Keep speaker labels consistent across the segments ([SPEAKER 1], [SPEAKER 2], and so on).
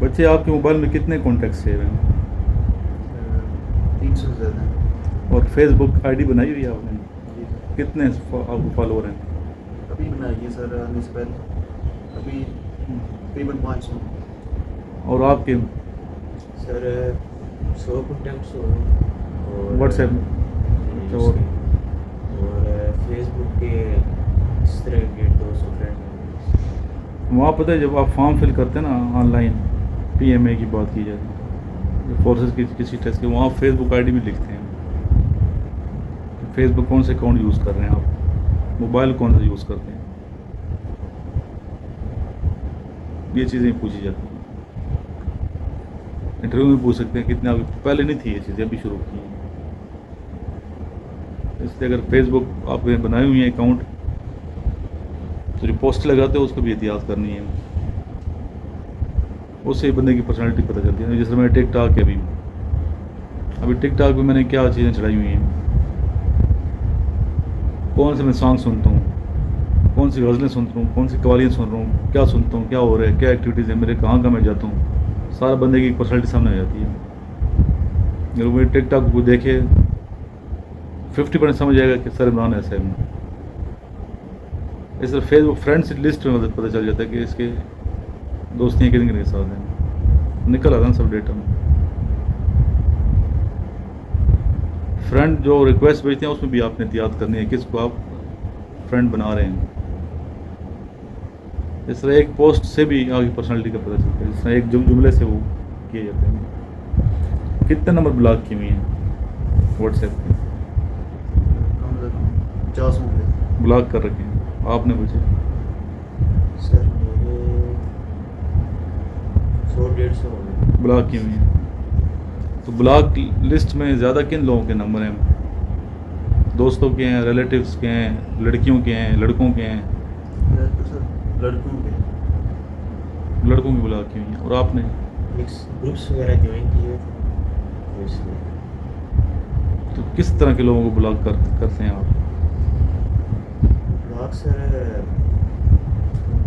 [SPEAKER 1] بچے آپ کے موبائل میں کتنے کانٹیکٹ سیو ہیں؟
[SPEAKER 2] 300 سے زیادہ ہیں.
[SPEAKER 1] اور فیس بک آئی ڈی بنائی ہوئی ہے آپ نے؟
[SPEAKER 2] جی سر.
[SPEAKER 1] کتنے آپ کو فالوور ہیں؟
[SPEAKER 2] ابھی بنائی ہے سر آنے سے پہلے, ابھی تقریباً 500.
[SPEAKER 1] اور آپ کے
[SPEAKER 3] سر 100 کانٹیکٹس ہو اور
[SPEAKER 1] واٹس ایپ
[SPEAKER 3] اور فیس بک کے اس طرح کے 200 فرینڈ.
[SPEAKER 1] وہاں پتہ ہے جب آپ فارم فل کرتے ہیں نا آن لائن, پی ایم اے کی بات کی جائے, فورسز کی کسی ٹیسٹ کے, وہاں فیس بک آئی ڈی بھی لکھتے ہیں کہ فیس بک کون سے اکاؤنٹ یوز کر رہے ہیں آپ, موبائل کون سا یوز کرتے ہیں, یہ چیزیں پوچھی جاتی ہیں. انٹرویو میں پوچھ سکتے ہیں کتنے, آپ پہلے نہیں تھی یہ چیزیں, ابھی شروع کی ہیں. اس لیے اگر فیس بک آپ نے بنائی ہوئی ہیں اکاؤنٹ تو جو پوسٹ لگاتے ہیں اس کو بھی احتیاط کرنی ہے, اس سے بندے کی پرسنالٹی پتہ چلتی ہے. جس طرح میں ٹک ٹاک ہے, ابھی ٹک ٹاک پہ میں نے کیا چیزیں چڑھائی ہوئی ہیں, کون سے میں سانگ سنتا ہوں, کون سی غزلیں سنتا ہوں, کون سی قوالیاں سن رہا ہوں, کیا سنتا ہوں, کیا ہو رہا ہے, کیا ایکٹیویٹیز ہیں میرے, کہاں کہاں میں جاتا ہوں, سارا بندے کی پرسنالٹی سامنے آ جاتی ہے. اگر وہ ٹک ٹاک کو دیکھے 50% سمجھ جائے گا کہ سر عمران ایسا ہے. اس طرح فیس بک فرینڈس لسٹ میں مدد پتہ چل جاتا ہے کہ اس کے دوستیاں کتنے کے ساتھ ہیں, نکل آتا ہے سب ڈیٹا میں. فرینڈ جو ریکویسٹ بھیجتے ہیں اس میں بھی آپ نے احتیاط کرنی ہے کس کو آپ فرینڈ بنا رہے ہیں. اس طرح ایک پوسٹ سے بھی آگے پرسنالٹی کا پتہ چلتا ہے, جس طرح ایک جملے سے وہ کیے جاتے ہیں. کتنے نمبر بلاک کی ہوئی ہیں واٹس ایپ پہ؟
[SPEAKER 2] کم سے کم 50 ہوں گے.
[SPEAKER 1] بلاک کر رکھے ہیں آپ نے مجھے؟
[SPEAKER 3] سر میرے 100-150 ہو گئے
[SPEAKER 1] بلاک کی ہوئی ہیں. تو بلاک لسٹ میں زیادہ کن لوگوں کے نمبر ہیں؟ دوستوں کے ہیں, ریلیٹیوز کے ہیں, لڑکیوں کے ہیں, لڑکوں کے ہیں؟
[SPEAKER 2] سر لڑکوں کے.
[SPEAKER 1] لڑکوں کی بلاک کی ہوئی ہیں. اور آپ نے
[SPEAKER 3] مکس گروپس وغیرہ جوائن کیے تھے اس لیے.
[SPEAKER 1] تو کس طرح کے لوگوں کو بلاک کرتے ہیں آپ؟
[SPEAKER 3] بلاک سر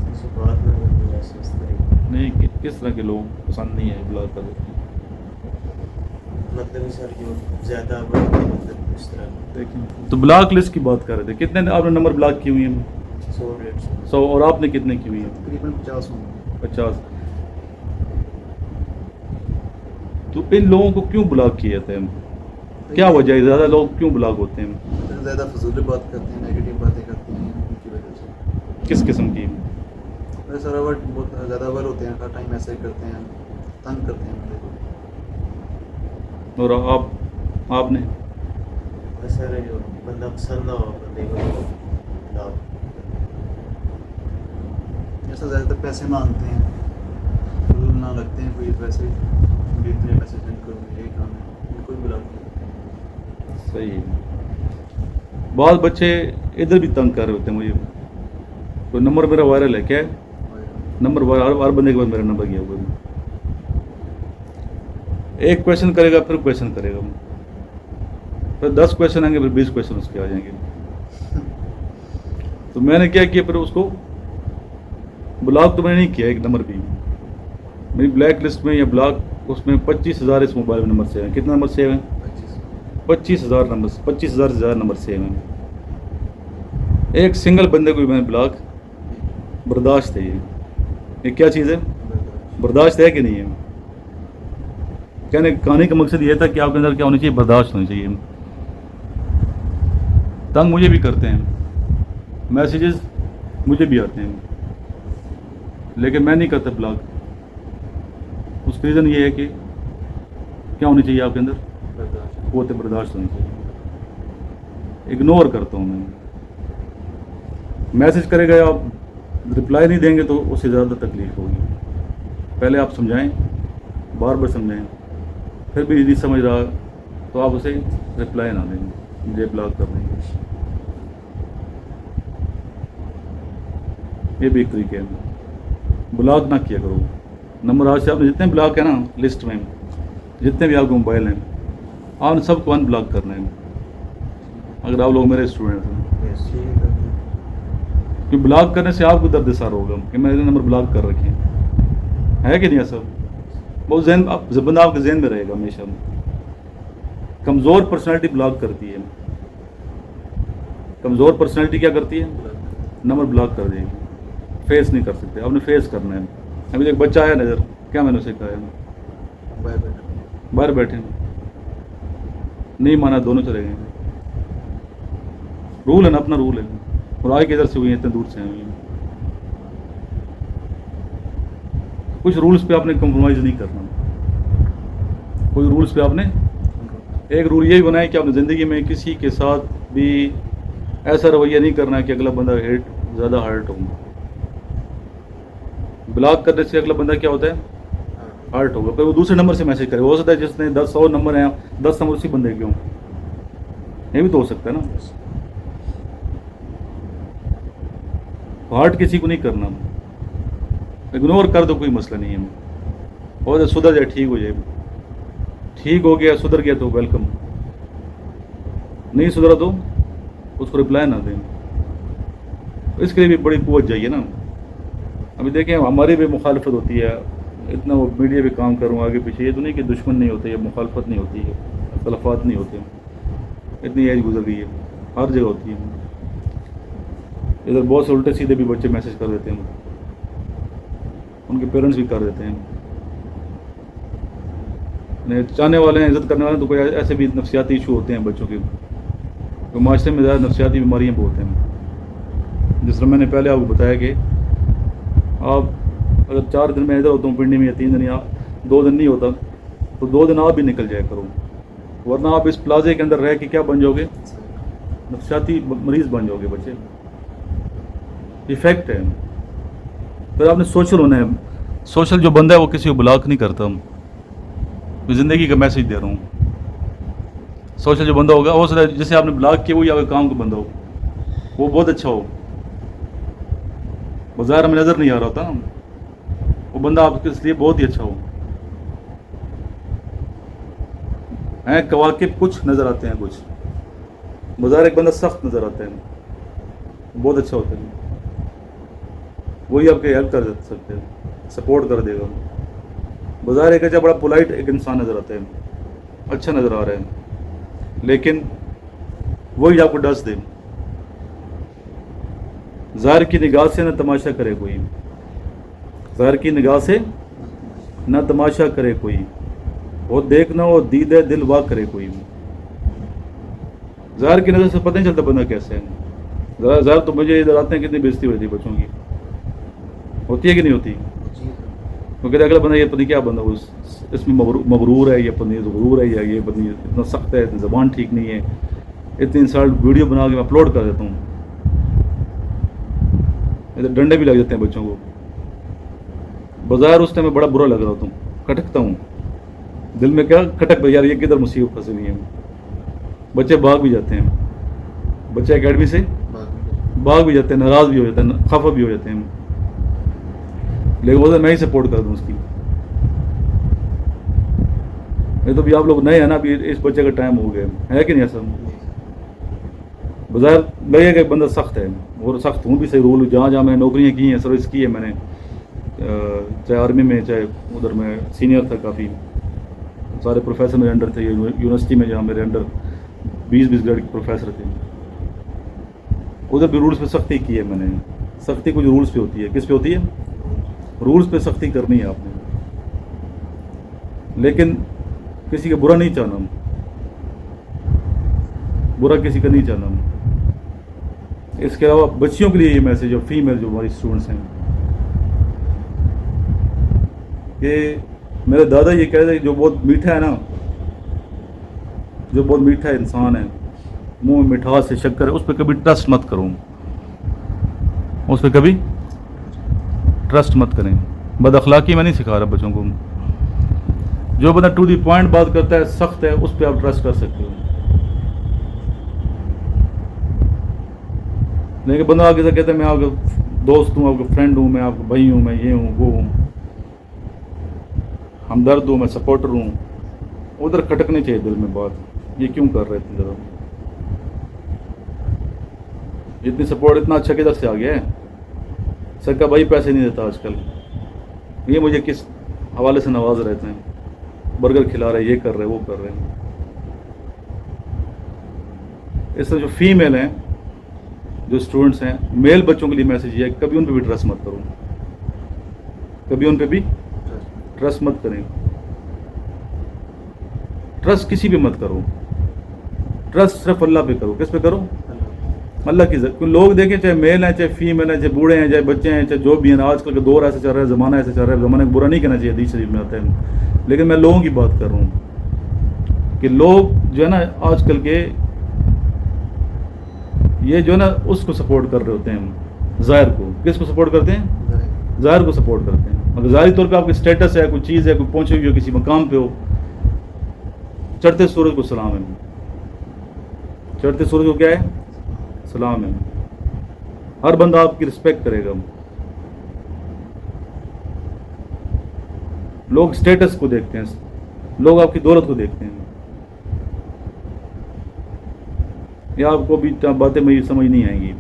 [SPEAKER 3] کسی بات نہ کرنی ایسے اس طرح.
[SPEAKER 1] نہیں, کس طرح کے لوگ پسند نہیں ہے بلاک کر دیتے ہیں؟
[SPEAKER 3] مطلب سر جو زیادہ بڑھتے ہیں, مطلب اس طرح.
[SPEAKER 1] دیکھیں تو بلاک لسٹ کی بات کر رہے تھے, کتنے آپ نے نمبر بلاک کی ہوئی ہیں؟
[SPEAKER 3] 100-150.
[SPEAKER 1] 100. اور آپ نے کتنے کی ہوئی ہیں؟
[SPEAKER 2] تقریباً 50 ہوں گے.
[SPEAKER 1] 50. تو ان لوگوں کو کیوں بلاک کیا جاتا ہے؟ کیا وجہ ہے, زیادہ لوگ کیوں بلاک ہوتے ہیں؟
[SPEAKER 2] زیادہ فضول بات کرتے ہیں, نیگیٹو باتیں کرتے ہیں, ان کی وجہ سے.
[SPEAKER 1] کس قسم کی؟
[SPEAKER 2] سر اوور بہت زیادہ اوور ہوتے ہیں, ہر ٹائم ایسے کرتے ہیں, تنگ کرتے ہیں بندے کو.
[SPEAKER 1] اور آپ نے
[SPEAKER 3] سر جو بندہ پسند نہ ہو بندے کو بلاک.
[SPEAKER 2] ایسا زیادہ تر پیسے مانگتے ہیں, فضول نہ لگتے ہیں کوئی پیسے, مجھے اتنے پیسے سینڈ کرو, یہی کام ہے, ان کو بھی بلاک کرتے.
[SPEAKER 1] صحیح. بعض بچے ادھر بھی تنگ کر رہے ہوتے ہیں مجھے, کوئی نمبر میرا وائرل ہے, کیا ہے نمبر ہر بندے کے بعد میرا نمبر گیا ہوا ہے. ایک کویشچن کرے گا, پھر کویشچن کرے گا, پھر 10 کویشچن آئیں گے, پھر 20 کویشچن اس کے آ جائیں گے. تو میں نے کیا کیا, پھر اس کو بلاک تو میں نے نہیں کیا. ایک نمبر بھی میری بلیک لسٹ میں یا بلاک اس میں 25,000 اس موبائل نمبر سیو ہیں. کتنے نمبر سیو ہیں؟ 25,000 نمبر, 25,000 سے زیادہ نمبر سیو ہیں. ایک سنگل بندے کو بھی میں نے بلاک برداشت ہے. یہ کیا چیز ہے؟ برداشت ہے کہ نہیں ہے؟ کہنے کا مقصد یہ تھا کہ آپ کے اندر کیا ہونی چاہیے, برداشت ہونی چاہیے. تنگ مجھے بھی کرتے ہیں, میسیجز مجھے بھی آتے ہیں, لیکن میں نہیں کرتا بلاک. اس کا ریزن یہ ہے کہ کیا ہونی چاہیے آپ کے اندر, قوت برداشت ہونی چاہیے. اگنور کرتا ہوں میں. میسیج کرے گا, آپ رپلائی نہیں دیں گے تو اس سے زیادہ تکلیف ہوگی. پہلے آپ سمجھائیں, بار بار سمجھائیں, پھر بھی نہیں سمجھ رہا تو آپ اسے رپلائی نہ دیں, مجھے بلاک کر دیں گے. یہ بھی ایک طریقہ ہے. بلاک نہ کیا کرو. نمبر آج سے آپ نے جتنے بلاک ہیں نا لسٹ میں, جتنے بھی آپ کے موبائل ہیں, آپ نے سب کو ان بلاک کرنا ہے اگر آپ لوگ میرے اسٹوڈنٹ ہیں. کہ بلاک کرنے سے آپ کو درد سار ہوگا کہ میں نے نمبر بلاک کر رکھے ہیں, ہے کہ نہیں ایسا؟ وہ ذہن بندہ آپ کے ذہن میں رہے گا ہمیشہ. کمزور پرسنالٹی بلاک کرتی ہے. کمزور پرسنالٹی کیا کرتی ہے؟ نمبر بلاک کر دے گی. فیس نہیں کر سکتے. آپ نے فیس کرنا ہے. ابھی ایک بچہ آیا نظر, کیا میں نے اسے کہا ہے باہر بیٹھے نہیں مانا, دونوں چلے گئے. رول ہے نا, اپنا رول ہے. اور آئے کدھر سے ہوئی ہیں, اتنے دور سے ہوئی ہیں. کچھ رولس پہ آپ نے کمپرومائز نہیں کرنا. کوئی رولس پہ آپ نے, ایک رول یہی بنایا کہ آپ نے زندگی میں کسی کے ساتھ بھی ایسا رویہ نہیں کرنا کہ اگلا بندہ زیادہ ہرٹ ہو. بلاک کرنے سے اگلا بندہ کیا ہوتا ہے؟ ہرٹ ہوگا. پھر وہ دوسرے نمبر سے میسج کرے. ہو سکتا ہے جس نے 100 نمبر ہیں, 10 نمبر اسی بندے کیوں, یہ بھی تو ہو سکتا ہے نا. ہارٹ کسی کو نہیں کرنا. اگنور کر دو, کوئی مسئلہ نہیں ہے. اور سدھر جائے, ٹھیک ہو جائے. ٹھیک ہو گیا, سدھر گیا تو ویلکم. نہیں سدھرا تو اس کو رپلائی نہ دیں. اس کے لیے بھی بڑی قوت چاہیے نا. ابھی دیکھیں ہماری بھی مخالفت ہوتی ہے. اتنا وہ میڈیا پہ کام کروں آگے پیچھے, یہ تو نہیں کہ دشمن نہیں ہوتے, یہ مخالفت نہیں ہوتی ہے, اختلافات نہیں ہوتے. اتنی ایج گزر گئی ہے, ہر جگہ ہوتی ہے. ادھر بہت سے الٹے سیدھے بھی بچے میسج کر دیتے ہیں, ان کے پیرنٹس بھی کر دیتے ہیں. چاہنے والے ہیں, عزت کرنے والے ہیں, تو کوئی ایسے بھی نفسیاتی ایشو ہوتے ہیں بچوں کے. تو معاشرے میں زیادہ نفسیاتی بیماریاں بہت ہیں. جس طرح میں نے پہلے آپ کو بتایا کہ آپ اگر 4 دن میں ادھر ہوتا ہوں پنڈی میں, یا 3 دن یا 2 دن نہیں ہوتا, تو 2 دن آپ بھی نکل جایا کرو. ورنہ آپ اس پلازے کے اندر رہ کے کیا بن جاؤ گے؟ نفسیاتی مریض بن جاؤ گے بچے. ایفیکٹ ہے. پھر آپ نے سوشل ہونا ہے. سوشل جو بندہ ہے وہ کسی کو بلاک نہیں کرتا. میں زندگی کا میسج دے رہا ہوں. سوشل جو بندہ ہوگا, وہ جسے آپ نے بلاک کیا وہ یا کام کا بندہ ہو, وہ بہت اچھا ہو, بظاہر ہمیں نظر نہیں آ رہا ہوتا, وہ بندہ آپ کے لیے بہت ہی اچھا ہو. ہیں کواکب کچھ نظر آتے ہیں, کچھ بظاہر ایک بندہ سخت نظر آتا ہے, بہت اچھا ہوتا ہے. وہی آپ کے ہیلپ کر سکتے ہیں, سپورٹ کر دے گا. بظاہر ایک اچھا بڑا پولائٹ ایک انسان نظر آتا ہے, اچھا نظر آ رہا ہے, لیکن وہی آپ کو ڈس دے. ظاہر کی نگاہ سے نہ تماشا کرے کوئی, ظاہر کی نگاہ سے نہ تماشا کرے کوئی, اور دیکھنا ہو دید دل وا کرے کوئی. ظاہر کی نظر سے پتہ نہیں چلتا بندہ کیسے ہے. ظاہر تو مجھے ادھر آتے ہیں کتنی بےزتی ہوتی ہے بچوں کی, ہوتی ہے کہ نہیں ہوتی؟ کیونکہ اگلا بندہ یہ پتہ کیا بندہ اس میں مغرور ہے, یہ پتہ غرور ہے, یا یہ پتہ اتنا سخت ہے, اتنی زبان ٹھیک نہیں ہے, اتنی انسالٹ ویڈیو بنا کے میں اپلوڈ کر دیتا ہوں. ادھر ڈنڈے بھی لگ جاتے ہیں بچوں کو. بظاہر اس ٹائم میں بڑا برا لگ رہا ہوتا ہوں, کھٹکتا ہوں دل میں, کیا کھٹک یار یہ کدھر مصیبت پھنسی ہوئی ہے. بچے بھاگ بھی جاتے ہیں, بچے اکیڈمی سے بھاگ بھی جاتے ہیں, ناراض بھی ہو جاتے ہیں, خفا بھی ہو جاتے ہیں, لیکن وہ میں ہی سپورٹ کر دوں اس کی. نہیں تو بھی آپ لوگ نئے ہیں نا, ابھی اس بچے کا ٹائم ہو گیا ہے کہ نہیں ایسا. بظاہر لگے کہ بندہ سخت ہے, اور سخت ہوں بھی صحیح. رول جہاں جہاں میں نے نوکریاں کی ہیں, سروس کی ہے میں نے, چاہے آرمی میں, چاہے ادھر میں سینئر تھا کافی, سارے پروفیسر میرے انڈر تھے. یونیورسٹی میں جہاں میرے انڈر 20 گریڈ کے پروفیسر تھے, ادھر بھی رولس پہ سختی کی ہے میں نے. سختی کچھ رولس پہ ہوتی ہے. کس پہ ہوتی ہے؟ رولس پہ سختی کرنی ہے آپ نے, لیکن کسی کا برا نہیں چاہنا, برا کسی کا نہیں چاہنا. اس کے علاوہ بچیوں کے لیے یہ میسیج, جو فیمیل جو ہماری اسٹوڈنٹس ہیں, کہ میرے دادا یہ کہتے ہیں جو بہت میٹھا ہے نا, جو بہت میٹھا انسان ہے, منہ میں مٹھاس سے شکر ہے, اس پہ کبھی ٹرسٹ مت کروں, اس پہ کبھی ٹرسٹ مت کریں. بد اخلاقی میں نہیں سکھا رہا بچوں کو. جو بندہ ٹو دی پوائنٹ بات کرتا ہے, سخت ہے, اس پہ آپ ٹرسٹ کر سکتے ہو. لیکن بندہ آگے سے کہتا ہے میں آپ کا دوست ہوں, آپ کا فرینڈ ہوں, میں آپ کا بھائی ہوں, میں یہ ہوں, وہ ہوں, ہمدرد ہوں, میں سپورٹر ہوں, ادھر کھٹکنی چاہیے دل میں بات. یہ کیوں کر رہے تھے ذرا, اتنی سپورٹ اتنا اچھا کدھر سے آ گیا ہے. سر کا بھائی پیسے نہیں دیتا آج کل, یہ مجھے کس حوالے سے نواز رہتے ہیں, برگر کھلا رہے, یہ کر رہے, وہ کر رہے ہیں. اس طرح جو فیمیل ہیں, جو اسٹوڈنٹس ہیں, میل بچوں کے لیے میسیج یہ ہے, کبھی ان پہ بھی ٹرسٹ مت کرو, کبھی ان پہ بھی ٹرسٹ مت کریں. ٹرسٹ کسی پہ مت کرو, ٹرسٹ صرف اللہ پہ کرو. کس پہ کرو؟ اللہ کی ذات. لوگ دیکھیں چاہے میل ہیں, چاہے فیمیل ہیں, چاہے بوڑھے ہیں, چاہے بچے ہیں, چاہے جو بھی ہیں, آج کل کا دور ایسا چل رہا ہے, زمانہ ایسا چل رہا ہے, زمانے کو برا نہیں کہنا چاہیے, حدیث شریف میں آتا ہے, لیکن میں لوگوں کی بات کر رہا ہوں کہ لوگ جو ہے نا آج کل کے یہ جو ہے نا اس کو سپورٹ کر رہے ہوتے ہیں, ظاہر کو. کس کو سپورٹ کرتے ہیں؟ ظاہر کو سپورٹ کرتے ہیں. اگر ظاہری طور پہ آپ کی اسٹیٹس ہے, کوئی چیز ہے, کوئی پہنچے ہوئی ہو کسی مقام پہ ہو, چڑھتے سورج کو سلام ہے, چڑھتے سورج کو کیا ہے؟ سلام ہے. ہر بندہ آپ کی رسپیکٹ کرے گا. لوگ اسٹیٹس کو دیکھتے ہیں, لوگ آپ کی دولت کو دیکھتے ہیں. یہ آپ کو بھی باتیں میں سمجھ نہیں آئیں گی,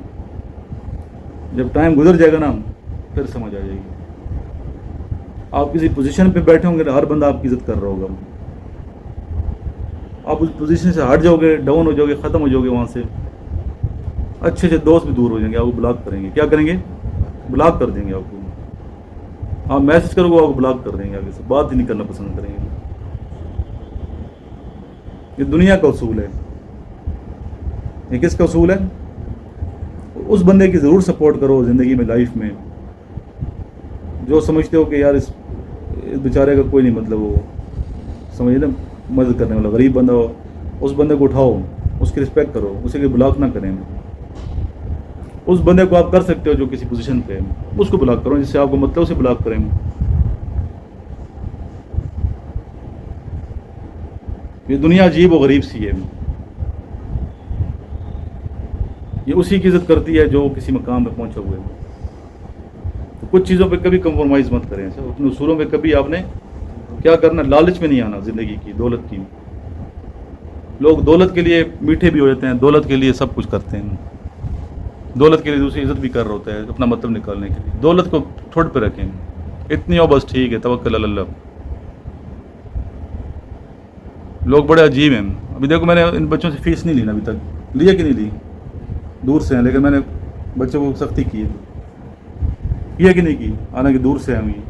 [SPEAKER 1] جب ٹائم گزر جائے گا نا پھر سمجھ آ جائے گی. آپ کسی پوزیشن پہ بیٹھے ہوں گے تو ہر بندہ آپ کی عزت کر رہا ہوگا. آپ اس پوزیشن سے ہٹ جاؤ گے, ڈاؤن ہو جاؤ گے, ختم ہو جاؤ گے, وہاں سے اچھے اچھے دوست بھی دور ہو جائیں گے, آپ کو بلاک کریں گے. کیا کریں گے؟ بلاک کر دیں گے آپ کو. آپ میسج کرو گے, آپ کو بلاک کر دیں گے, آگے سے بات ہی نہیں کرنا پسند کریں گے. یہ دنیا کا اصول ہے. یہ کس کا اصول ہے؟ اس بندے کی ضرور سپورٹ کرو زندگی میں, لائف میں, جو سمجھتے ہو کہ یار اس بیچارے کا کوئی نہیں مطلب, وہ سمجھے نا, مدد کرنے والا غریب بندہ ہو, اس بندے کو اٹھاؤ, اس کی رسپیکٹ کرو, اسے کہ بلاک نہ کریں. اس بندے کو آپ کر سکتے ہو جو کسی پوزیشن پہ, اس کو بلاک کرو, جس سے آپ کو مطلب اسے بلاک کریں. یہ دنیا عجیب و غریب سی ہے. یہ اسی کی عزت کرتی ہے جو کسی مقام پہ پہنچا ہوا ہے. تو کچھ چیزوں پہ کبھی کمپرومائز مت کریں. اپنے اصولوں پہ کبھی آپ نے کیا کرنا, لالچ میں نہیں آنا زندگی کی, دولت کی. لوگ دولت کے لیے میٹھے بھی ہو جاتے ہیں, دولت کے لیے سب کچھ کرتے ہیں, دولت کے لیے دوسری عزت بھی کر رہا ہوتا ہے اپنا مطلب نکالنے کے لیے. دولت کو ٹھوٹ پہ رکھیں, اتنی ہو بس ٹھیک ہے, توکل علی اللہ. لوگ بڑے عجیب ہیں. ابھی دیکھو میں نے ان بچوں سے فیس نہیں لی نا ابھی تک, لیا کہ نہیں لی, دور سے ہیں, لیکن میں نے بچوں کو سختی کی ہے, کیا کہ نہیں کی, حالانکہ دور سے ہیں.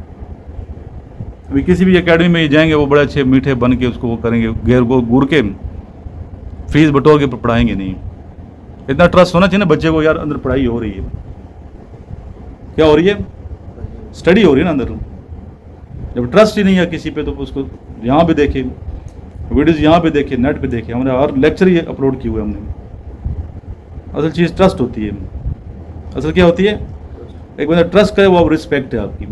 [SPEAKER 1] ابھی کسی بھی اکیڈمی میں جائیں گے, وہ بڑے اچھے میٹھے بن کے اس کو وہ کریں گے, گیر کو گور کے فیس بٹور کے پڑھائیں گے نہیں. اتنا ٹرسٹ ہونا چاہیے نا بچے کو, یار اندر پڑھائی ہو رہی ہے. کیا ہو رہی ہے؟ اسٹڈی ہو رہی ہے نا اندر. جب ٹرسٹ ہی نہیں ہے کسی پہ تو اس کو یہاں پہ دیکھے, ویڈیوز یہاں پہ دیکھے, نیٹ پہ دیکھے, ہم نے ہر لیکچر ہی اپلوڈ کیے ہوئے ہم نے. اصل چیز ٹرسٹ ہوتی ہے. اصل کیا ہوتی ہے؟ ایک بندہ ٹرسٹ کرے, وہ اب رسپیکٹ ہے آپ کی.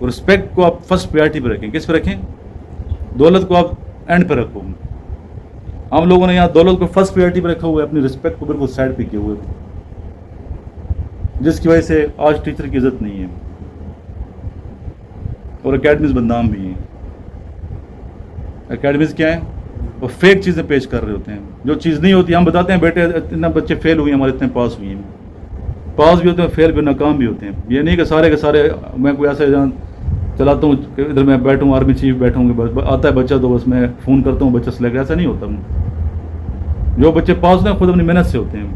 [SPEAKER 1] رسپیکٹ کو آپ فرسٹ پریارٹی پہ رکھیں. کس پہ رکھیں؟ دولت کو آپ اینڈ پہ رکھو. ہم لوگوں نے یہاں دولت کو فرسٹ پریارٹی پہ رکھا ہوا ہے, اپنی رسپیکٹ کو بالکل سائڈ پہ کیے ہوئے, جس کی وجہ سے آج ٹیچر کی عزت نہیں ہے اور اکیڈمیز بدنام بھی ہیں. اکیڈمیز کیا ہیں؟ وہ فیک چیزیں پیش کر رہے ہوتے ہیں, جو چیز نہیں ہوتی. ہم بتاتے ہیں بیٹے اتنا بچے فیل ہوئے ہیں ہمارے, اتنے پاس ہوئے ہیں. پاس بھی ہوتے ہیں, فیل بھی, ناکام بھی ہوتے ہیں. یہ نہیں کہ سارے کے سارے میں کوئی ایسا جان چلاتا ہوں کہ ادھر میں بیٹھوں, آرمی چیف بیٹھوں گے, بس آتا ہے بچہ تو بس میں فون کرتا ہوں, بچہ سلیکٹ. ایسا نہیں ہوتا. جو بچے پاس ہوتے ہیں خود اپنی محنت سے ہوتے ہیں.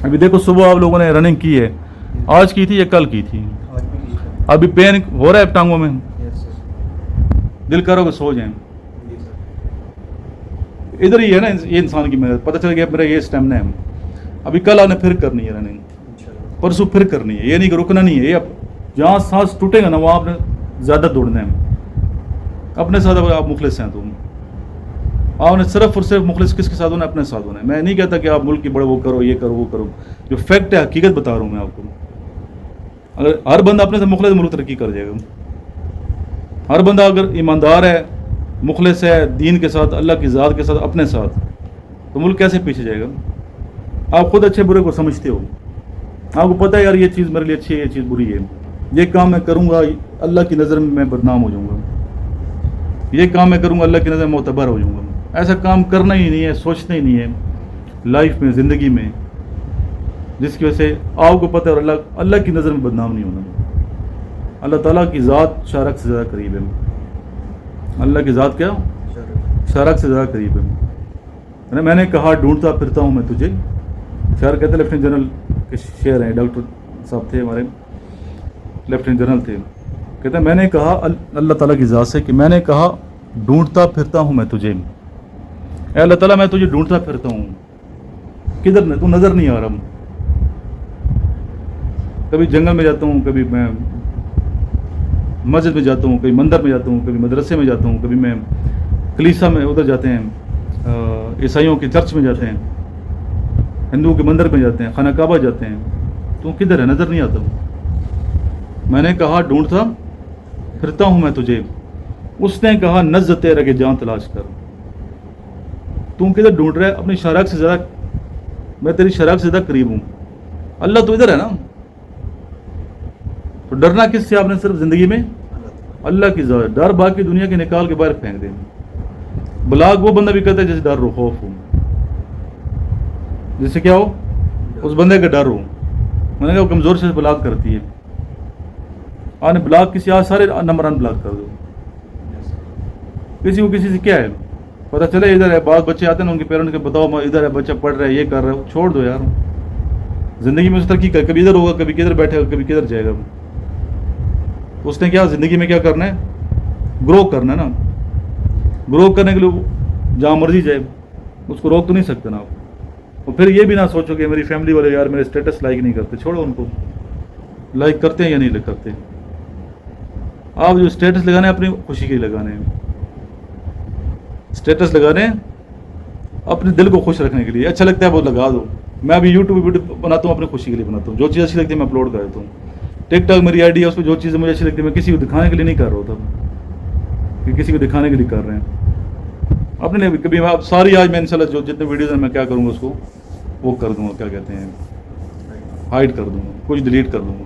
[SPEAKER 1] ابھی دیکھو صبح آپ لوگوں نے رننگ کی ہے, آج کی تھی یا کل کی تھی؟ ابھی پین ہو رہا ہے ٹانگوں میں, دل کرو کہ سو جائیں. ادھر ہی ہے نا یہ انسان کی محنت. پتہ چل گیا میرا یہ اسٹیمنا ہے. ابھی کل آپ نے پھر کرنی ہے رننگ, پرسوں پھر کرنی ہے. یہ نہیں کہ رکنا نہیں ہے. یہ اب جہاں سانس ٹوٹے گا نا وہاں آپ نے زیادہ دوڑنا ہے. اپنے ساتھ آپ مخلص ہیں, تو آپ نے صرف اور صرف مخلص کس کے ساتھ ہونا ہے؟ اپنے ساتھ ہونا ہے. میں نہیں کہتا کہ آپ ملک کی بڑے وہ کرو, یہ کرو, وہ کرو. جو فیکٹ ہے, حقیقت بتا رہا ہوں میں آپ کو. اگر ہر بندہ اپنے سے مخلص, ملک ترقی کر جائے گا. ہر بندہ اگر ایماندار ہے, مخلص ہے, دین کے ساتھ, اللہ کی ذات کے ساتھ, اپنے ساتھ, تو ملک کیسے پیچھے جائے گا؟ آپ خود اچھے برے کو سمجھتے ہو. آپ کو پتہ ہے یار یہ چیز میرے لیے اچھی ہے, یہ چیز بری ہے. یہ کام میں کروں گا اللہ کی نظر میں بدنام ہو جاؤں گا, یہ کام میں کروں گا اللہ کی نظر میں معتبر ہو جاؤں گا. ایسا کام کرنا ہی نہیں ہے, سوچنا ہی نہیں ہے لائف میں, زندگی میں, جس کی وجہ سے آپ کو پتہ ہے اور اللہ کی نظر میں بدنام نہیں ہونا. اللہ تعالیٰ کی ذات شارک سے زیادہ قریب ہے. اللہ کی ذات کیا شارک سے زیادہ قریب ہے. میں نے کہا ڈھونڈتا پھرتا ہوں میں تجھے. شاعر کہتے لیفٹیننٹ جنرل کے شعر ہیں, ڈاکٹر صاحب تھے ہمارے, لیفٹیننٹ جنرل تھے. کہتے ہیں میں نے کہا اللہ تعالیٰ کی ذات سے کہ میں نے کہا ڈھونڈتا پھرتا ہوں میں تجھے. اے اللہ تعالیٰ میں تجھے ڈھونڈتا پھرتا ہوں, کدھر تو نظر نہیں آ رہا. کبھی جنگل میں جاتا ہوں, کبھی میں مسجد میں جاتا ہوں, کبھی مندر میں جاتا ہوں, کبھی مدرسے میں جاتا ہوں, کبھی میں کلیسا میں ادھر جاتے ہیں, عیسائیوں کے چرچ میں جاتے ہیں, ہندوؤں کے مندر میں جاتے ہیں, خانہ کعبہ جاتے ہیں. تو کدھر ہے, نظر نہیں آتا ہوں. میں نے کہا ڈھونڈتا پھرتا ہوں میں تجھے. اس نے کہا نزد تیرے کے جان تلاش کر. تم کدھر ڈھونڈ رہا ہے؟ اپنی شراک سے زیادہ, میں تیری شراک سے زیادہ قریب ہوں. اللہ تو ادھر ہے نا. تو ڈرنا کس سے آپ نے صرف زندگی میں اللہ کی ذات. ڈر باقی دنیا کے نکال کے باہر پھینک دیں. بلاگ وہ بندہ بھی کہتا ہے جیسے ڈر ہو, خوف ہو, جیسے کیا ہو, اس بندے کا ڈر ہو. میں نے کہا وہ کمزور سے بلاگ کرتی ہے. آنے بلاگ کسی آج سارے نمبر ان بلاک کر دو. کسی کو کسی سے کیا ہے پتہ چلے ادھر ہے, بعض بچے آتے ہیں ان کے پیرنٹ کے بتاؤ ادھر ہے بچہ پڑھ رہا ہے, یہ کر رہا ہے. چھوڑ دو یار, زندگی میں اس ترقی کر, کبھی ادھر ہوگا, کبھی کدھر بیٹھے گا, کبھی کدھر جائے گا. اس نے کیا زندگی میں کیا کرنا ہے, گرو کرنا ہے نا. گرو کرنے کے لیے جہاں مرضی جائے, اس کو روک تو نہیں سکتے نا آپ. اور پھر یہ بھی نہ سوچو کہ میری فیملی والے یار میرے اسٹیٹس لائک نہیں کرتے. چھوڑو ان کو, لائک کرتے ہیں یا نہیں کرتے. آپ جو اسٹیٹس لگانے اپنی خوشی کے لیے لگانے ہیں. اسٹیٹس لگانے اپنے دل کو خوش رکھنے کے لیے. اچھا لگتا ہے وہ لگا دو. میں ابھی یوٹیوب ویڈیو بناتا ہوں اپنی خوشی کے لیے بناتا ہوں. جو چیز اچھی لگتی ہے میں اپلوڈ کر دیتا ہوں. ٹک ٹاک میری آئی ڈی ہے, اس پہ جو چیزیں مجھے اچھی لگتی ہے میں کسی کو دکھانے کے لیے نہیں کر رہا ہوتا کہ کسی کو دکھانے کے لیے کر رہے ہیں. اپنے لیے کبھی ساری آج میں انشاءاللہ جو جتنے ویڈیوز ہیں میں کیا کروں گا اس کو وہ کر دوں گا, کیا کہتے ہیں, ہائڈ کر دوں گا, کچھ ڈیلیٹ کر دوں گا.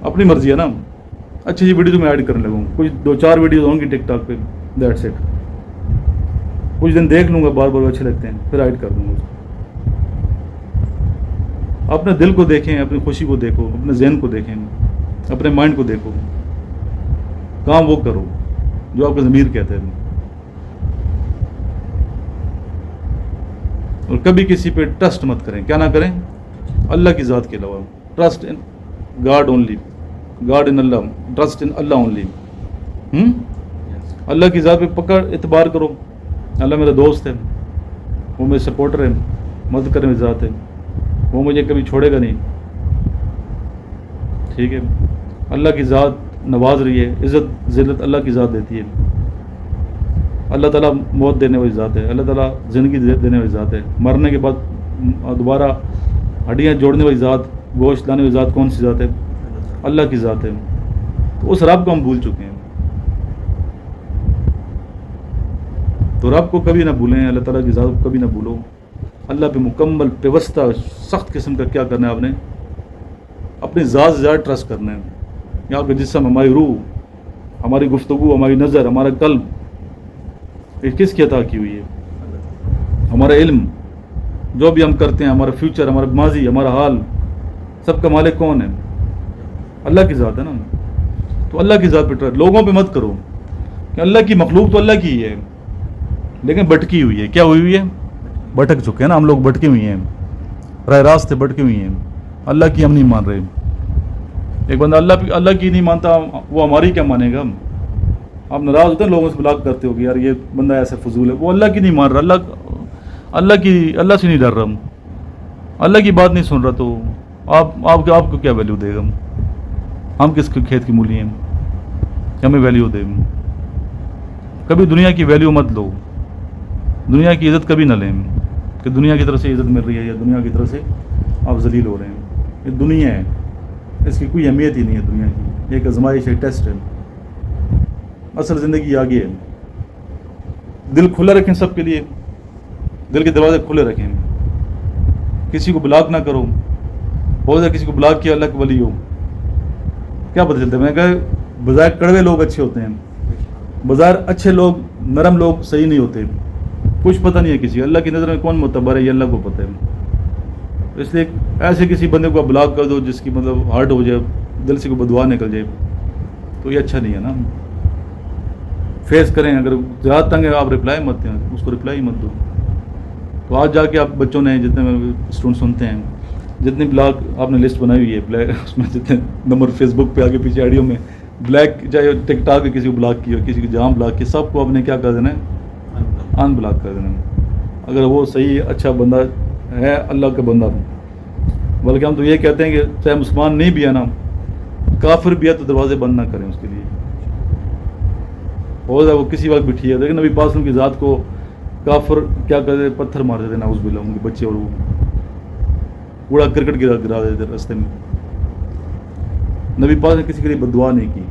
[SPEAKER 1] اپنی مرضی ہے نا. اچھی ویڈیوز میں ایڈ کرنے لگوں. کچھ 2-4 ویڈیوز ہوں گی ٹک ٹاک پہ, دیٹس اٹ. کچھ دن دیکھ لوں گا, بار بار اچھے لگتے ہیں, پھر ایڈ کر دوں گا. اپنے دل کو دیکھیں, اپنی خوشی کو دیکھو, اپنے ذہن کو دیکھیں, اپنے مائنڈ کو دیکھو. کام وہ کرو جو آپ کا ضمیر کہتا ہے. اور کبھی کسی پہ ٹرسٹ مت کریں. کیا نہ کریں؟ اللہ کی ذات کے علاوہ. Trust in God only, God in Allah, trust in Allah only. Allah کی ذات پہ پکا اعتبار کرو. اللہ میرا دوست ہے, وہ میرے سپورٹر ہے, مدد کرنے میں ذات ہے, وہ مجھے کبھی چھوڑے گا نہیں. ٹھیک ہے. اللہ کی ذات نواز رہی ہے. عزت ذلت اللہ کی ذات دیتی ہے. اللہ تعالیٰ موت دینے والی ذات ہے. اللہ تعالیٰ زندگی دینے والی ذات ہے. مرنے کے بعد دوبارہ ہڈیاں جوڑنے والی ذات, گوشت لانے والی ذات کون سی ذات ہے؟ اللہ کی ذات ہے. تو اس رب کو ہم بھول چکے ہیں. تو رب کو کبھی نہ بھولیں, اللہ تعالیٰ کی ذات کو کبھی نہ بھولو. اللہ پہ مکمل پیوستہ سخت قسم کا کیا کرنا ہے آپ نے, اپنی ذات سے زیادہ ٹرسٹ کرنا ہے. یہاں کا جسم, ہماری روح, ہماری گفتگو, ہماری نظر, ہمارا قلب, یہ کس کی عطا کی ہوئی ہے؟ ہمارا علم, جو بھی ہم کرتے ہیں, ہمارا فیوچر, ہمارا ماضی, ہمارا حال, سب کا مالک کون ہے؟ اللہ کی ذات ہے نا. تو اللہ کی ذات پہ ٹرسٹ. لوگوں پہ مت کرو کہ اللہ کی مخلوق تو اللہ کی ہی ہے لیکن بھٹکی ہوئی ہے. کیا ہوئی ہے؟ بھٹک چکے ہیں نا ہم لوگ, بھٹکے ہوئی ہیں, راہ راست سے بھٹکے ہوئی ہیں. اللہ کی ہم نہیں مان رہے. ایک بندہ اللہ کی نہیں مانتا, وہ ہماری کیا مانے گا؟ آپ ناراض ہوتے ہیں لوگوں سے, بلاک کرتے ہو کہ یار یہ بندہ ایسا فضول ہے. وہ اللہ کی نہیں مان رہا, اللہ سے نہیں ڈر رہا, اللہ کی بات نہیں سن رہا. تو آپ کو کیا ویلیو دے گا؟ ہم کس کھیت کی مولی ہیں کہ ہمیں ویلیو دے؟ کبھی دنیا کی ویلیو مت لو, دنیا کی عزت کبھی نہ لیں کہ دنیا کی طرف سے عزت مل رہی ہے یا دنیا کی طرف سے آپ ذلیل ہو رہے ہیں. یہ دنیا ہے, اس کی کوئی اہمیت ہی نہیں ہے. دنیا کی ایک آزمائش ہے, ٹیسٹ ہے. اصل زندگی آگے ہے. دل کھلا رکھیں سب کے لیے, دل کے دروازے کھلے رکھیں. کسی کو بلاک نہ کرو. بہت زیادہ کسی کو بلاک کیا اللہ کے ولی ہو, کیا پتہ چلتا ہے؟ میں کہا بظاہر کڑوے لوگ اچھے ہوتے ہیں, بظاہر اچھے لوگ, نرم لوگ صحیح نہیں ہوتے. کچھ پتہ نہیں ہے کسی, اللہ کی نظر میں کون معتبر ہے یہ اللہ کو پتہ ہے. اس لیے ایسے کسی بندے کو آپ بلاک کر دو جس کی مطلب ہارٹ ہو جائے, دل سے کوئی بدعا نکل جائے تو یہ اچھا نہیں ہے نا. فیس کریں, اگر زیادہ تنگ ہے آپ رپلائی مت دیں, اس کو رپلائی مت دو. تو آج جا کے آپ بچوں نے جتنے اسٹوڈنٹ سنتے ہیں, جتنے بلاک آپ نے لسٹ بنائی ہوئی ہے بلیک, اس میں جتنے نمبر فیس بک پہ آگے پیچھے آئیڈیو میں بلیک, چاہے ٹک ٹاک پہ کسی کو بلاک کیا, کسی کو جام بلاک کیا, سب کو آپ نے کیا کر دینا ہے, ان بلاک کر دینا ہے. اگر وہ صحیح اچھا بندہ ہے, اللہ کا بندہ, بلکہ ہم تو یہ کہتے ہیں کہ چاہے مسلمان نہیں بھی ہے نا, کافر بھی ہے تو دروازے بند نہ کریں اس کے لیے. ہو جائے وہ کسی وقت بھی ٹھیک ہے, لیکن نبی پاک صلی اللہ علیہ وسلم کی ذات کو کافر کیا کرتے, پتھر مار دیتے نا, اس بلا ان کے بچے, اور وہ کوڑا کرکٹ گرا دیتے راستے میں. نبی پاک نے کسی کے لیے بد دعا نہیں کی.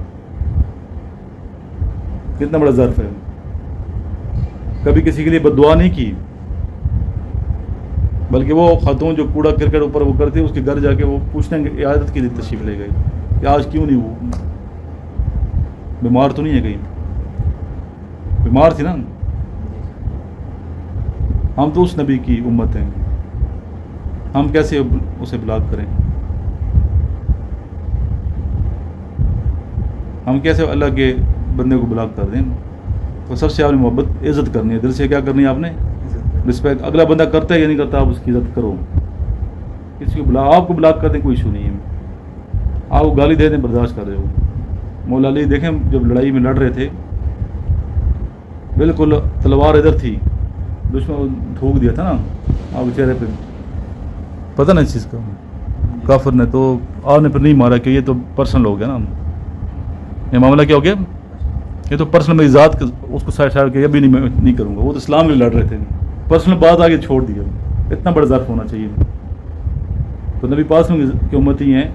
[SPEAKER 1] کتنا بڑا ظرف ہے, کبھی کسی کے لیے بد دعا نہیں کی, بلکہ وہ خاتون جو کوڑا کرکٹ اوپر وہ کرتی ہے, اس کے گھر جا کے وہ پوچھتے ہیں کہ عیادت کے لیے تشریف لے گئے کہ آج کیوں نہیں, وہ بیمار تو نہیں ہے, کہیں بیمار تھی نا. ہم تو اس نبی کی امت ہیں, ہم کیسے اسے بلاک کریں, ہم کیسے اللہ کے بندے کو بلاک کر دیں. تو سب سے آپ نے محبت عزت کرنی ہے, دل سے کیا کرنی ہے آپ نے, رسپیکٹ. اگلا بندہ کرتا ہے یا نہیں کرتا, آپ اس کی عزت کرو. کسی کو آپ کو بلاک کر دیں کوئی ایشو نہیں ہے, آپ کو گالی دے دیں برداشت کر رہے ہو. مولا علی دیکھیں جب لڑائی میں لڑ رہے تھے, بالکل تلوار ادھر تھی, دشمن ٹھوک دیا تھا نا آپ کے چہرے پہ, پتہ نا اس چیز کا, کافر نے. تو آپ نے پھر نہیں مارا کہ یہ تو پرسنل ہو گیا نا, یہ معاملہ کیا ہو گیا, یہ تو پرسنل میری ذات, اس کو سائڈ کے یہ بھی نہیں کروں گا. وہ تو اسلام میں لڑ رہے تھے, پرسنل بات آگے چھوڑ دیا. اتنا بڑا ظرف ہونا چاہیے. تو نبی پاک کی امتی ہیں,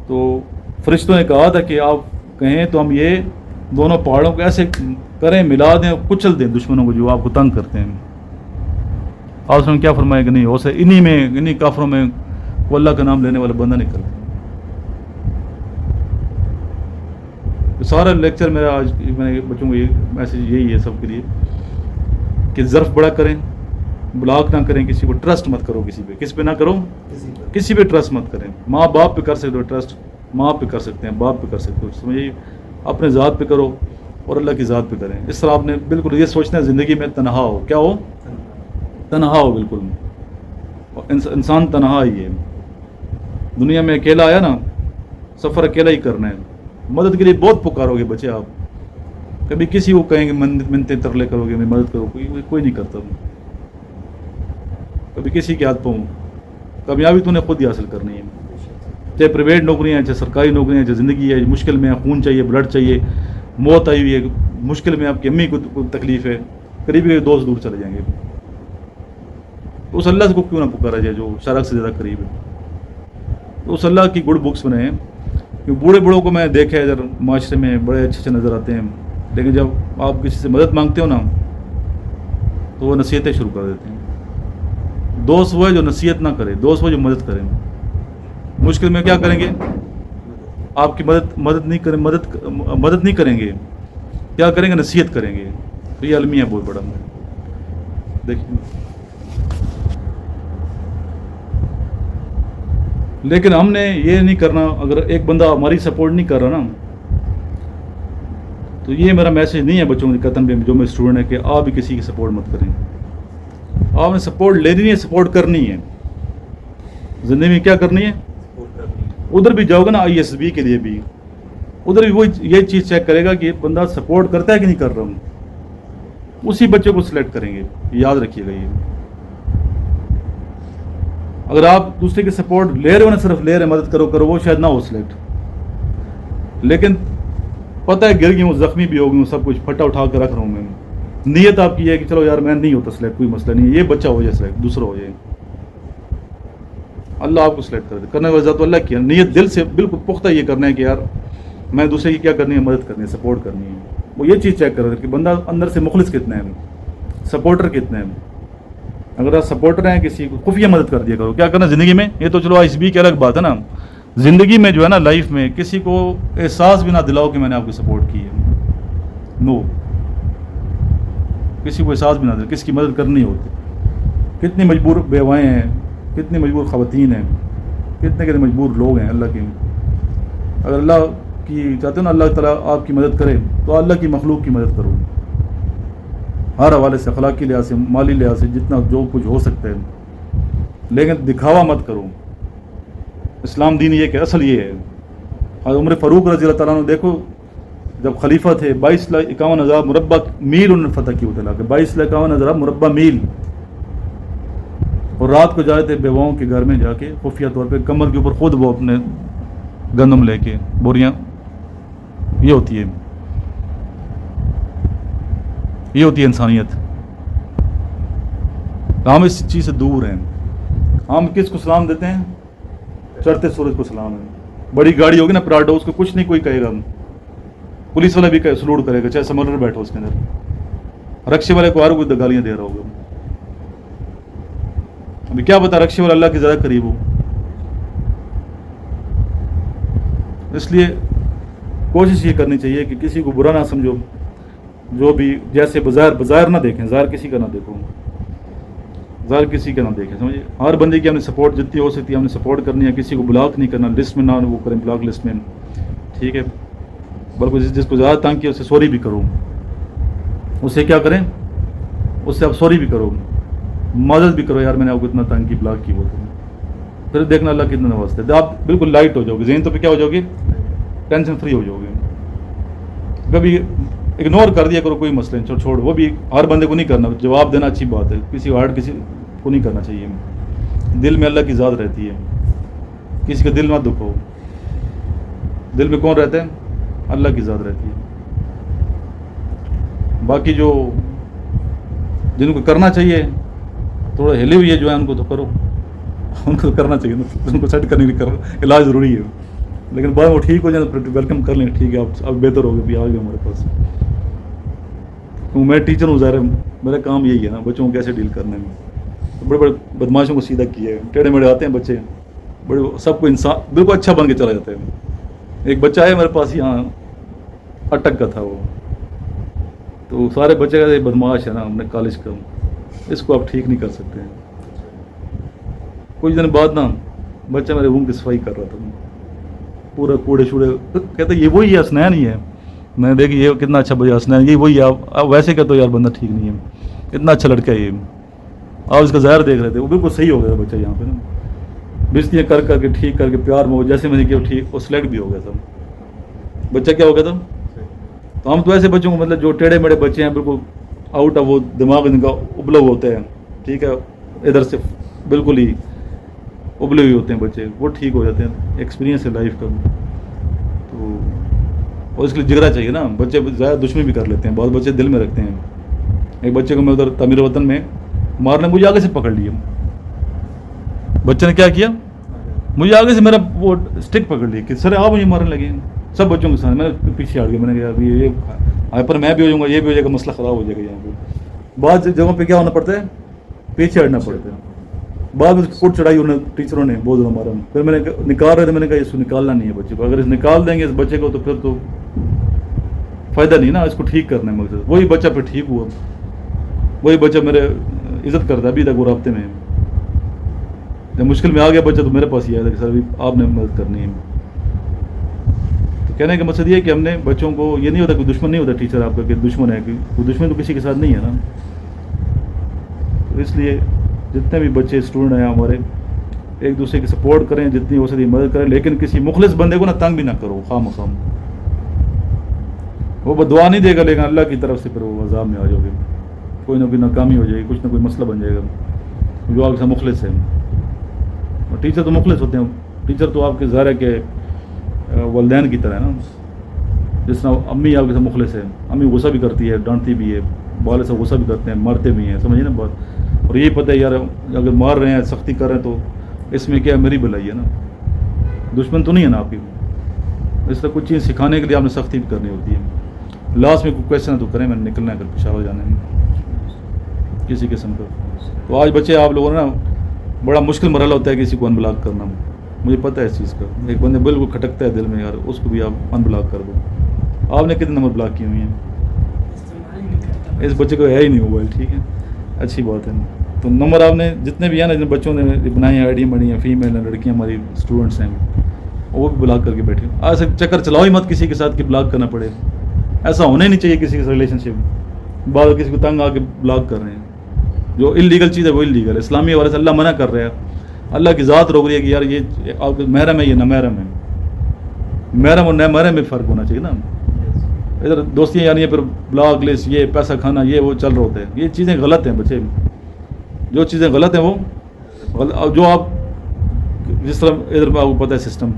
[SPEAKER 1] تو فرشتوں نے کہا تھا کہ آپ کہیں تو ہم یہ دونوں پہاڑوں کو ایسے کریں, ملا دیں, کچل دیں دشمنوں کو جو آپ کو تنگ کرتے ہیں. آپ اس نے کیا فرمایا کہ نہیں ہو سکے, انہی کافروں میں وہ اللہ کا نام لینے والا بندہ نکل. سارا لیکچر میرا آج میں نے بچوں کو یہ میسیج یہی ہے سب کے لیے کہ ظرف بڑا کریں, بلاک نہ کریں کسی کو, ٹرسٹ مت کرو کسی پہ. کس پہ نہ کرو, کسی پہ ٹرسٹ مت کریں. ماں باپ پہ کر سکتے ہو ٹرسٹ, ماں پہ کر سکتے ہیں, باپ پہ کر سکتے ہو, سمجھیے اپنے ذات پہ کرو اور اللہ کی ذات پہ کریں. اس طرح آپ نے بالکل یہ سوچنا ہے زندگی میں تنہا ہو, کیا ہو, تنہا ہو بالکل. انسان تنہا ہی ہے دنیا میں, اکیلا آیا نا, سفر اکیلا ہی کرنا ہے. مدد کے لیے بہت پکارو گے بچے آپ, کبھی کسی کو کہیں گے منتیں ترلے کرو گے, میں مدد کرو, کوئی نہیں کرتا. کبھی کسی کے ہاتھ پاؤں, کامیابی تو نے خود ہی حاصل کرنی ہے. چاہے پرائیویٹ نوکریاں ہیں, چاہے سرکاری نوکریاں ہیں, چاہے زندگی ہے مشکل میں, خون چاہیے, بلڈ چاہیے, موت آئی ہوئی ہے مشکل میں, آپ کی امی کو تکلیف ہے, قریبی کے دوست دور چلے جائیں گے. اس اللہ کو کیوں نہ پکارا جائے جو شرک سے زیادہ قریب ہے. تو اس اللہ کی گڈ بکس بنے ہیں. کہ بوڑھے بوڑھوں کو میں دیکھا ہے ادھر معاشرے میں بڑے اچھے نظر آتے ہیں, لیکن جب آپ کسی سے مدد مانگتے ہو نا تو وہ نصیحتیں شروع کر دیتے ہیں. دوست وہ ہے جو نصیحت نہ کرے, دوست وہ جو مدد کرے. مشکل میں کیا کریں گے, آپ کی مدد نہیں کریں گے, کیا کریں گے, نصیحت کریں گے. تو یہ المیہ بہت بڑا دیکھیں. لیکن ہم نے یہ نہیں کرنا, اگر ایک بندہ ہماری سپورٹ نہیں کر رہا نا, تو یہ میرا میسیج نہیں ہے بچوں کے قتل پہ جو میں اسٹوڈنٹ ہے کہ آپ بھی کسی کی سپورٹ مت کریں. آپ نے سپورٹ لینی نہیں ہے, سپورٹ کرنی ہے. زندگی میں کیا کرنی ہے, ادھر بھی جاؤ گے نا ISB کے لیے بھی, ادھر بھی وہ یہ چیز چیک کرے گا کہ بندہ سپورٹ کرتا ہے کہ نہیں کر رہا ہوں, اسی بچے کو سلیکٹ کریں گے. یاد رکھیے گا یہ. اگر آپ دوسرے کی سپورٹ لے رہے ہو نا, صرف لے رہے, مدد کرو, وہ شاید نہ ہو سلیکٹ. لیکن پتہ ہے گر گئی ہوں, زخمی بھی ہو گئی ہوں, سب کچھ پھٹا اٹھا کے رکھ رہا ہوں میں. نیت آپ کی ہے کہ چلو یار میں نہیں ہوتا سلیکٹ, کوئی مسئلہ نہیں ہے, یہ بچہ ہو جائے سلیکٹ, دوسرا ہو جائے. اللہ آپ کو سلیکٹ کر دے. کرنے والی ذات اللہ کی نیت دل سے بالکل پختہ یہ کرنا ہے کہ یار میں دوسرے کی کیا کرنی ہے, مدد کرنی ہے, سپورٹ کرنی ہے. وہ یہ چیز چیک کر رہے کہ بندہ اندر سے مخلص کتنا ہے, سپورٹر کتنا ہے. اگر آپ سپورٹر ہیں کسی کو, خفیہ مدد کر دیا کرو. کیا کرنا زندگی میں, یہ تو چلو ISB کی الگ بات ہے نا, زندگی میں جو ہے نا لائف میں کسی کو احساس بھی نہ دلاؤ کہ میں نے آپ کی سپورٹ کی ہے. نو, کسی کو احساس بھی نہ دلاؤ, کسی کی مدد کرنی ہوتی. کتنی مجبور بیوائیں ہیں, کتنی مجبور خواتین ہیں, کتنے مجبور لوگ ہیں اللہ کے. اگر اللہ کی چاہتے ہو نا اللہ تعالیٰ آپ کی مدد کرے تو اللہ کی مخلوق کی مدد کرو، ہر حوالے سے، اخلاقی لحاظ سے، مالی لحاظ سے، جتنا جو کچھ ہو سکتا ہے، لیکن دکھاوا مت کرو۔ اسلام دین یہ کہ اصل یہ ہے۔ اور عمر فاروق رضی اللہ تعالیٰ عنہ دیکھو جب خلیفہ تھے 22,51,000 مربع میل انہوں نے فتح کی ہوتے لا کے 22,51,000 مربع میل، اور رات کو جاتے تھے بیواؤں کے گھر میں جا کے خفیہ طور پہ کمر کے اوپر خود وہ اپنے گندم لے کے بوریاں، یہ ہوتی ہے انسانیت۔ ہم اس چیز سے دور ہیں۔ ہم کس کو سلام دیتے ہیں؟ چڑھتے سورج کو سلام ہے۔ بڑی گاڑی ہوگی نا پراڈو، اس کو کچھ نہیں کوئی کہے گا، پولیس والا بھی سلوٹ کرے گا چاہے سمرر بیٹھو اس کے اندر، رکشے والے کو ہر کوئی گالیاں دے رہا ہوگا۔ ابھی کیا پتا رکشے والا اللہ کے زیادہ قریب ہو۔ اس لیے کوشش یہ کرنی چاہیے کہ کسی کو برا نہ سمجھو، جو بھی جیسے بظاہر نہ دیکھیں، ظاہر کسی کا نہ دیکھو، ظاہر کسی کا نہ دیکھیں، سمجھے؟ ہر بندے کی ہم نے سپورٹ جتنی ہو سکتی ہے ہم نے سپورٹ کرنی ہے، کسی کو بلاک نہیں کرنا، لسٹ میں نہ وہ کریں، بلاک لسٹ میں، ٹھیک ہے؟ بلکہ جس کو زیادہ تنگ کیا اسے سوری بھی کرو، اسے کیا کریں، اس سے آپ سوری بھی کرو، معذرت بھی کرو، یار میں نے آپ کو اتنا تنگ کی، بلاک کی، وہ تو پھر دیکھنا اللہ کتنا نوازتا ہے، آپ بالکل لائٹ ہو جاؤ گے، ذہن تو پہ کیا ہو جاؤ گے، ٹینشن فری ہو جاؤ گے۔ کبھی اگنور کر دیا کرو، کوئی مسئلہ نہیں، چھوڑ، وہ بھی ہر بندے کو نہیں کرنا، جواب دینا اچھی بات ہے، کسی کسی کو نہیں کرنا چاہیے، دل میں اللہ کی ذات رہتی ہے، کسی کا دل نہ دکھو، دل میں کون رہتا ہے؟ اللہ کی ذات رہتی ہے۔ باقی جو جن کو کرنا چاہیے تھوڑا ہلے ہوئی ہے جو ہے ان کو تو کرو، ان کو کرنا چاہیے نا، ان کو سیٹ کرنے کے لیے علاج ضروری ہے، لیکن بعد وہ ٹھیک ہو جائے تو ویلکم کر لیں، ٹھیک ہے اب بہتر ہو گئے، بھی آ گئے ہمارے پاس۔ میں ٹیچر ہوں، ظاہر ہے میرا کام یہی ہے نا، بچوں کو کیسے ڈیل کرنے میں، بڑے بڑے بدماشوں کو سیدھا کیا ہے، ٹیڑھے میڑے آتے ہیں بچے، بڑے سب کو انسان بالکل اچھا بن کے چلا جاتا ہے۔ ایک بچہ ہے میرے پاس یہاں اٹک کا تھا، وہ تو سارے بچے کا بدماش ہے نا اپنے کالج کا، اس کو آپ ٹھیک نہیں کر سکتے۔ کچھ دن بعد نا بچہ میرے روم کی صفائی کر رہا تھا، پورا کوڑے شوڑے، کہتے یہ وہی ہے حسنین ہی ہے، میں نے دیکھی یہ کتنا اچھا بچہ حسنین، یہ وہی ہے، آپ ویسے کہتے ہو یار بندہ ٹھیک نہیں ہے، اتنا اچھا لڑکا ہے یہ، آپ اس کا ظاہر دیکھ رہے تھے، وہ بالکل صحیح ہو گیا بچہ یہاں پہ نا، بستیاں کر کے ٹھیک کر کے پیار میں جیسے میں نے کیا ٹھیک، وہ سلیکٹ بھی ہو گیا تھا، بچہ کیا ہو گیا تھا۔ تو ہم تو ایسے بچوں کو مطلب جو ٹیڑھے میڑے بچے ہیں بالکل آؤٹ آف وہ دماغ ان کا ابلے ہوئے ہوتے ہیں، ٹھیک ہے، ادھر سے بالکل ہی ابلے ہوئے ہوتے ہیں بچے، وہ ٹھیک ہو جاتے ہیں، ایکسپیرینس ہے لائف کا۔ تو اور اس کے لیے جگرا چاہیے نا، بچے زیادہ دشمنی بھی کر لیتے ہیں، بہت بچے دل میں رکھتے ہیں۔ ایک بچے کو میں ادھر تعمیر وطن میں مارنے مجھے آگے سے پکڑ لیا، بچے نے کیا کیا، مجھے آگے سے میرا وہ اسٹک پکڑ لی کہ سر آپ مجھے مارنے لگے، سب بچوں کے ساتھ، میں پیچھے ہٹ گیا، میں نے کہا ابھی یہ ہائپر میں بھی ہو جاؤں گا، یہ بھی ہو جائے گا، مسئلہ خراب ہو جائے گا یہاں پہ۔ بعض جگہوں پہ کیا ہونا پڑتا ہے، پیچھے ہٹنا پڑتا ہے۔ بعد میں کوٹ چڑھائی انہوں نے ٹیچروں نے بہت زیادہ مارا، پھر میں نے نکال رہے تھے، میں نے کہا اس کو نکالنا نہیں ہے بچے کو، اگر اس نکال دیں گے اس بچے کو تو پھر تو فائدہ نہیں نا، اس کو ٹھیک کرنا ہے مقصد۔ وہی بچہ پھر ٹھیک ہوا، وہی بچہ میرے عزت کرتا ہے ابھی تک، وہ رابطے میں ہے۔ جب مشکل میں آ گیا بچہ تو میرے پاس ہی آیا تھا کہ سر ابھی آپ نے مدد کرنی ہے۔ تو کہنے کا مقصد یہ ہے کہ ہم نے بچوں کو، یہ نہیں ہوتا کوئی دشمن نہیں ہوتا ٹیچر آپ کا کہ دشمن ہے، کوئی دشمن تو کسی کے ساتھ نہیں ہے نا۔ تو اس لیے جتنے بھی بچے اسٹوڈنٹ ہیں ہمارے، ایک دوسرے کی سپورٹ کریں، جتنی ہو سکتی مدد کریں، لیکن کسی مخلص بندے کو نا تنگ بھی نہ کرو خواہ مخواہ۔ وہ دعا نہیں دے گا لیکن اللہ کی طرف سے پھر وہ عذاب میں آ جاؤ گے، کوئی نہ کوئی ناکامی ہو جائے گی، کچھ نہ کوئی مسئلہ بن جائے گا۔ جو آپ سے مخلص ہے، اور ٹیچر تو مخلص ہوتے ہیں، ٹیچر تو آپ کے ظاہر ہے کہ والدین کی طرح ہے نا، جس طرح امی آپ کے ساتھ مخلص ہے، امی غصہ بھی کرتی ہے، ڈانٹتی بھی ہے، والد صاحب غصہ بھی کرتے ہیں، مارتے بھی ہیں، سمجھیے نا بات، اور یہی پتہ ہے یار اگر مار رہے ہیں، سختی کر رہے ہیں تو اس میں کیا میری بھلائی ہے نا، دشمن تو نہیں ہے نا آپ کی۔ اس طرح کچھ چیز سکھانے کے لیے آپ نے سختی بھی کرنی ہوتی ہے۔ لاسٹ میں کوئی کویشچن تو کریں، میں نے نکلنا ہے کل پشاور جانے میں کسی قسم کا۔ تو آج بچے آپ لوگوں نے نا بڑا مشکل مرحلہ ہوتا ہے کسی کو ان بلاک کرنا، مجھے پتہ ہے اس چیز کا، ایک بندے بالکل کھٹکتا ہے دل میں یار، اس کو بھی آپ ان بلاک کر دو۔ آپ نے کتنے نمبر بلاک کیے ہوئے ہیں؟ اس بچے کو ہے ہی نہیں موبائل، ٹھیک ہے، اچھی بات ہے۔ تو نمبر آپ نے جتنے بھی ہیں نا، جن بچوں نے بنائی ہیں، آئی ڈی بنی ہیں، فیمیل ہیں، لڑکیاں ہماری اسٹوڈنٹس ہیں، وہ بھی بلاک کر کے بیٹھے. ایسے چکر چلاؤ ہی مت کسی کے ساتھ کہ بلاک کرنا پڑے. ایسا ہونا ہی نہیں چاہیے کسی کے ریلیشن شپ. بعض کسی کو تنگ آ کے بلاک کر رہے ہیں. جو انلیگل چیز ہے وہ انلیگل ہے. اسلامی حوالے سے اللہ منع کر رہا ہے. اللہ کی ذات روک رہی ہے کہ یار یہ آپ محرم ہے یہ نہ محرم ہے. محرم اور نہ محرم میں فرق ہونا چاہیے نا. ادھر دوستیاں یعنی پھر بلاک لسٹ یہ پیسہ کھانا یہ وہ چل رہا ہوتا ہے. یہ چیزیں غلط ہیں بچے. جو چیزیں غلط ہیں وہ غلط. جو آپ جس طرح ادھر آپ کو پتہ ہے سسٹم,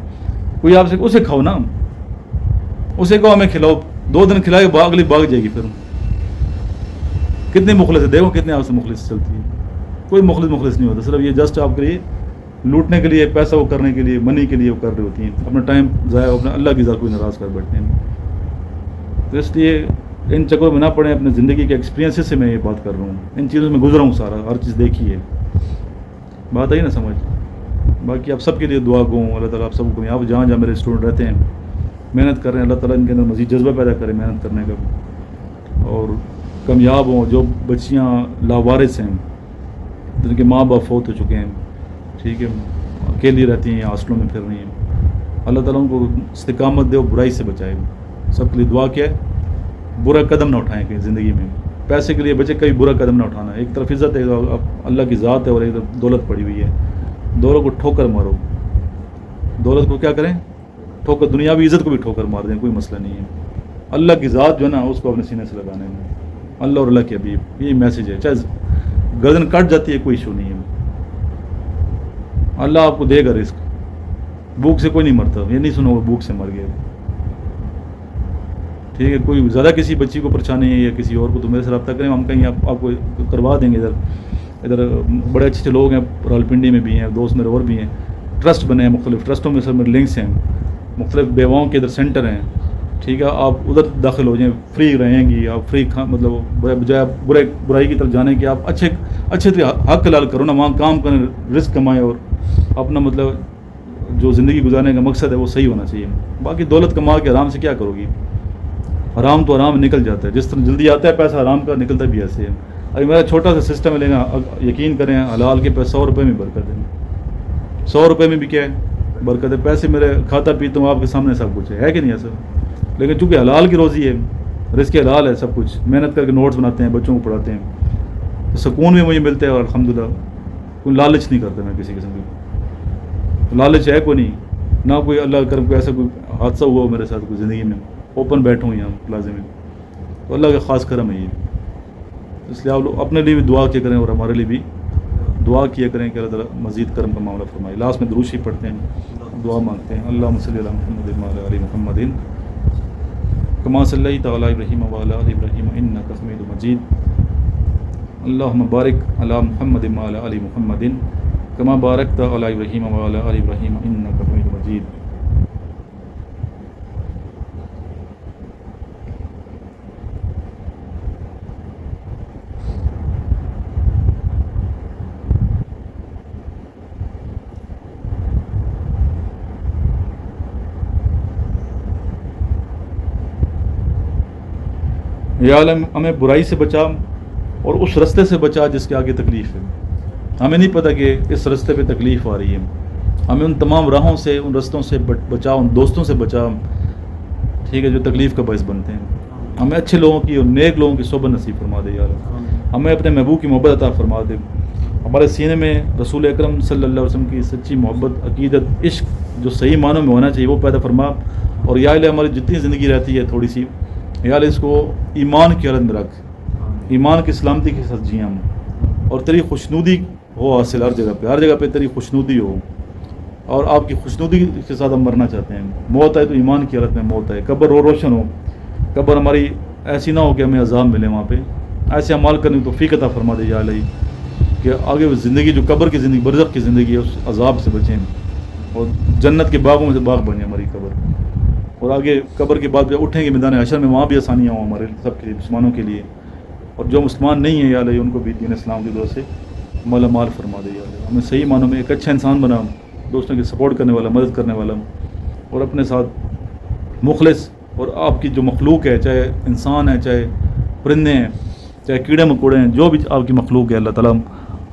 [SPEAKER 1] کوئی آپ سے اسے کھاؤ نا, اسے کہو ہمیں کھلاؤ, 2 دن کھلائے اگلی بھاگ جائے گی. پھر کتنے مخلص ہے, دیکھو کتنے آپ سے مخلص چلتی ہے. کوئی مخلص نہیں ہوتا. صرف یہ جسٹ آپ کے لیے لوٹنے کے لیے, پیسہ وہ کرنے کے لیے, منی کے لیے وہ کر رہی ہوتی ہیں. اپنا ٹائم ضائع اپنا اللہ کی ذات کو ناراض کر بیٹھتے ہیں. تو اس لیے ان چکروں میں نہ پڑیں. اپنے زندگی کے ایکسپیرینس سے میں یہ بات کر رہا ہوں. ان چیزوں میں گزرا ہوں سارا, ہر چیز دیکھی ہے. بات آئی نا سمجھ. باقی آپ سب کے لیے دعا گو. اللہ تعالیٰ آپ سب کو, آپ جہاں جہاں میرے اسٹوڈنٹ رہتے ہیں محنت کر رہے ہیں, اللہ تعالیٰ ان کے اندر مزید جذبہ پیدا کرے محنت کرنے کا, اور کامیاب ہوں. جو بچیاں لاوارث ہیں, جن کے ماں باپ فوت ہو چکے ہیں, ٹھیک ہے, اکیلی رہتی ہیں, ہاسٹلوں میں پھر رہی ہیں, اللہ تعالیٰ ان کو استقامت دے اور برائی سے بچائے. سب کے لیے دعا کیا ہے, برا قدم نہ اٹھائیں کہ زندگی میں. پیسے کے لیے بچے کبھی برا قدم نہ اٹھانا. ایک طرف عزت ہے, اللہ کی ذات ہے, اور ایک طرف دولت پڑی ہوئی ہے. دونوں کو ٹھوکر مارو. دولت کو کیا کریں, ٹھوکر. دنیاوی عزت کو بھی ٹھوکر مار دیں, کوئی مسئلہ نہیں ہے. اللہ کی ذات جو ہے نا اس کو اپنے سینے سے لگانے میں. اللہ اور اللہ کے حبیب, یہی میسیج ہے. چاہے گردن کٹ جاتی ہے کوئی ایشو نہیں ہے. اللہ آپ کو دے گا رزق. بھوک سے کوئی نہیں مرتا. یہ نہیں سنو بھوک سے مر گیا, ٹھیک ہے. کوئی زیادہ کسی بچی کو پریشانی ہے یا کسی اور کو, تو میرے سے رابطہ کریں, ہم کہیں آپ کو کروا دیں گے. ادھر بڑے اچھے لوگ ہیں, راولپنڈی میں بھی ہیں, دوست میرے اور بھی ہیں. ٹرسٹ بنے ہیں, مختلف ٹرسٹوں میں سر میرے لنکس ہیں, مختلف بیواؤں کے ادھر سینٹر ہیں, ٹھیک ہے. آپ ادھر داخل ہو جائیں, فری رہیں گی آپ. فری مطلب بجائے برائی کی طرف جانے کی, آپ اچھے حق حلال کرو نا, وہاں کام کریں, رزق کمائیں, اور اپنا مطلب جو زندگی گزارنے کا مقصد ہے وہ صحیح ہونا چاہیے. باقی دولت کما کے آرام سے کیا کرو گی. حرام تو آرام نکل جاتا ہے, جس طرح جلدی آتا ہے پیسہ حرام کا نکلتا بھی ایسے ہے. ابھی میرا چھوٹا سا سسٹم ہے, لیکن یقین کریں حلال کے پیسے 100 روپے میں برکت ہے. 100 روپے میں بھی کیا ہے برکت ہے. پیسے میرے کھاتا پیتا ہوں آپ کے سامنے سب کچھ ہے کہ نہیں ایسا. لیکن چونکہ حلال کی روزی ہے, رزق حلال ہے, سب کچھ محنت کر کے نوٹس بناتے ہیں, بچوں کو پڑھاتے ہیں, تو سکون بھی مجھے ملتا ہے. اور الحمدللہ کوئی لالچ نہیں کرتا میں کسی قسم کی. لالچ ہے کوئی نہیں, نہ کوئی اللہ کرم کوئی ایسا کوئی حادثہ ہوا ہو میرے ساتھ کوئی زندگی میں. اوپن بیٹھا ہوں یہاں پلازے میں, تو اللہ کا خاص کرم ہے یہ. اس لیے آپ لوگ اپنے لیے بھی دعا کیا کریں, اور ہمارے لیے بھی دعا کیا کریں کہ اللہ تعالیٰ مزید کرم کا معاملہ فرمائے. لاسٹ میں دروشی پڑھتے ہیں, دعا مانگتے ہیں. اللہم صلی علی محمد وعلی آل محمد کما صلیت علی ابراہیم وعلی آل ابراہیم انک حمید مجید. اللہم بارک علی محمد وعلی آل محمد کما بارکت علی ابراہیم وعلی آل ابراہیم انک حمید مجید. یا عالم ہمیں برائی سے بچا, اور اس رستے سے بچا جس کے آگے تکلیف ہے. ہمیں نہیں پتہ کہ اس رستے پہ تکلیف آ رہی ہے. ہمیں ان تمام راہوں سے, ان رستوں سے بچا, ان دوستوں سے بچا, ٹھیک ہے, جو تکلیف کا باعث بنتے ہیں. ہمیں اچھے لوگوں کی اور نیک لوگوں کی صحبت نصیب فرما دے. یا عالم ہمیں اپنے محبوب کی محبت عطا فرما دے. ہمارے سینے میں رسول اکرم صلی اللہ علیہ وسلم کی سچی محبت, عقیدت, عشق جو صحیح معنوں میں ہونا چاہیے وہ پیدا فرما. اور یا الہ ہماری جتنی زندگی رہتی ہے تھوڑی سی, یا اللہ اس کو ایمان کی حالت میں رکھ, ایمان کی سلامتی کے ساتھ جییں ہم, اور تیری خوشنودی ہو حاصل ہر جگہ پہ تیری خوشنودی ہو, اور آپ کی خوشنودی کے ساتھ ہم مرنا چاہتے ہیں. موت ہے تو ایمان کی حالت میں موت ہے. قبر روشن ہو, قبر ہماری ایسی نہ ہو کہ ہمیں عذاب ملے وہاں پہ. ایسے عمال کرنے تو توفیق عطا فرما دے یا اللہ, کہ آگے زندگی جو قبر کی زندگی, برزخ کی زندگی ہے, اس عذاب سے بچیں, اور جنت کے باغوں میں سے باغ بنے ہماری قبر. اور آگے قبر کے بعد جب اٹھیں گے میدان حشر میں, وہاں بھی آسانیاں ہوں ہمارے سب کے لیے, مسلمانوں کے لیے. اور جو مسلمان نہیں ہیں یا اللہ ان کو بھی دین اسلام کی دعا سے مالا مال فرما دے. یا اللہ ہمیں صحیح معنوں میں ایک اچھا انسان بنا, دوستوں کی سپورٹ کرنے والا, مدد کرنے والا, اور اپنے ساتھ مخلص. اور آپ کی جو مخلوق ہے, چاہے انسان ہے, چاہے پرندے ہیں, چاہے کیڑے مکوڑے ہیں, جو بھی آپ کی مخلوق ہے, اللہ تعالیٰ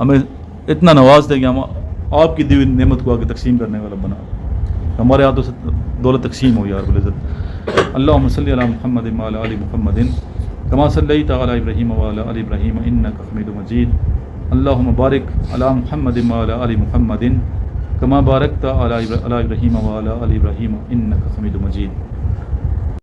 [SPEAKER 1] ہمیں اتنا نواز دے کہ ہم آپ کی دی ہوئی نعمت کو آگے تقسیم کرنے والا بنا. ہمارے ہاتھوں سے دولت تقسیم ہو یا رب العزت. اللہم صلی علی محمد وعلی آل محمد کما صلیت علی ابراہیم وعلی آل ابراہیم انک حمید مجید. اللہم بارک علی محمد وعلی آل محمد کما بارکت علی ابراہیم وعلی آل ابراہیم انک حمید مجید.